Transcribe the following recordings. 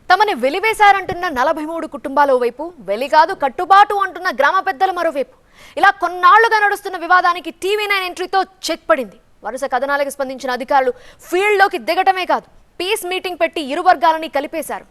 తమని వెలివేశారంటున్న 43 కుటుంబాల వైపు, వెలిగాదు కట్టుబాటు అంటున్న గ్రామ పెద్దల మరోవైపు. ఇలా కొన్నాళ్లుగా నడుస్తున్న వివాదానికి టీవీ9 ఎంట్రీతో చెక్ పడింది. వరుస కథనాలకు స్పందించిన అధికారులు ఫీల్డ్లోకి దిగటమే కాదు, పీస్ మీటింగ్ పెట్టి ఇరు వర్గాలని కలిపేశారు.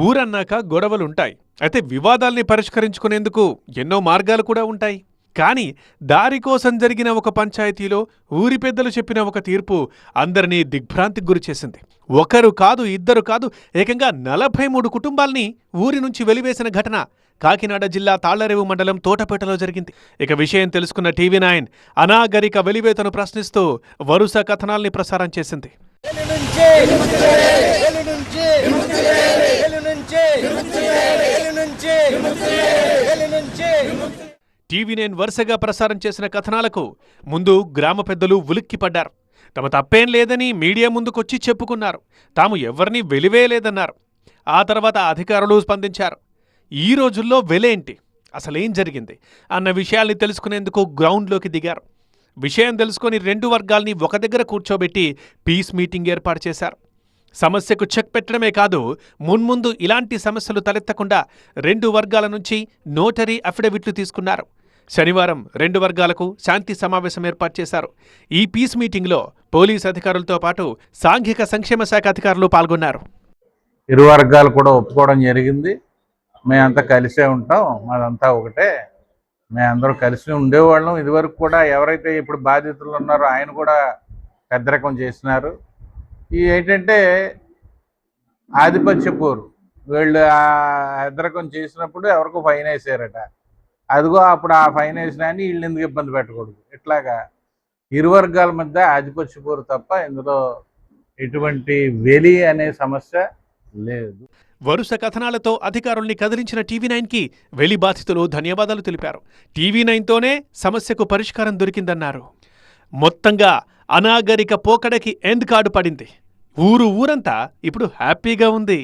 ఊరన్నాక గొడవలుంటాయి. అయితే వివాదాల్ని పరిష్కరించుకునేందుకు ఎన్నో మార్గాలు కూడా ఉంటాయి. కానీ దారి కోసం జరిగిన ఒక పంచాయతీలో ఊరి పెద్దలు చెప్పిన ఒక తీర్పు అందరినీ దిగ్భ్రాంతికి గురిచేసింది. ఒకరు కాదు, ఇద్దరు కాదు, ఏకంగా 43 కుటుంబాల్ని ఊరి నుంచి వెలివేసిన ఘటన కాకినాడ జిల్లా తాళ్లరేవు మండలం తోటపేటలో జరిగింది. ఇక విషయం తెలుసుకున్న టీవీ9 అనాగరిక వెలివేతను ప్రశ్నిస్తూ వరుస కథనాల్ని ప్రసారం చేసింది. టీవీ9 వరుసగా ప్రసారం చేసిన కథనాలకు ముందు గ్రామ పెద్దలు ఉలిక్కిపడ్డారు. తమ తప్పేం లేదని మీడియా ముందుకొచ్చి చెప్పుకున్నారు. తాము ఎవరిని వెలివేయలేదన్నారు. ఆ తర్వాత అధికారులు స్పందించారు. ఈ రోజుల్లో వెలేంటి, అసలేం జరిగింది అన్న విషయాల్ని తెలుసుకునేందుకు గ్రౌండ్లోకి దిగారు. విషయం తెలుసుకుని రెండు వర్గాల్ని ఒక దగ్గర కూర్చోబెట్టి పీస్ మీటింగ్ ఏర్పాటు చేశారు. సమస్యకు చెక్ పెట్టడమే కాదు, మున్ముందు ఇలాంటి సమస్యలు తలెత్తకుండా రెండు వర్గాల నుంచి నోటరీ అఫిడవిట్లు తీసుకున్నారు. శనివారం రెండు వర్గాలకు శాంతి సమావేశం ఏర్పాటు చేశారు. ఈ పీస్ మీటింగ్లో పోలీస్ అధికారులతో పాటు సాంఘిక సంక్షేమ శాఖ అధికారులు పాల్గొన్నారు. ఇరు వర్గాలు కూడా ఒప్పుకోవడం జరిగింది. మేమంతా కలిసే ఉంటాం, మాదంతా ఒకటే, మేమందరూ కలిసి ఉండేవాళ్ళం. ఇదివరకు కూడా ఎవరైతే ఇప్పుడు బాధితులు ఉన్నారో ఆయన కూడా పెద్దరకం చేసినారు. ఈ ఏంటంటే ఆధిపత్య పోరు, వీళ్ళు పెద్దరకం చేసినప్పుడు ఎవరికో ఫైన్ వేసారట. అదిగో అప్పుడు ఆ ఫైన్ వేసినా అని వీళ్ళు ఎందుకు ఇబ్బంది పెట్టకూడదు. ఇట్లాగా ఇరు వర్గాల మధ్య ఆధిపత్య పోరు తప్ప ఇందులో ఎటువంటి వెలి అనే సమస్య లేదు. వరుస కథనాలతో అధికారుల్ని కదిలించిన టీవీ9కి వెలి బాధితులు ధన్యవాదాలు తెలిపారు. టీవీ9తోనే సమస్యకు పరిష్కారం దొరికిందన్నారు. మొత్తంగా అనాగరిక పోకడకి ఎండ్ కార్డు పడింది. ఊరంతా ఇప్పుడు హ్యాపీగా ఉంది.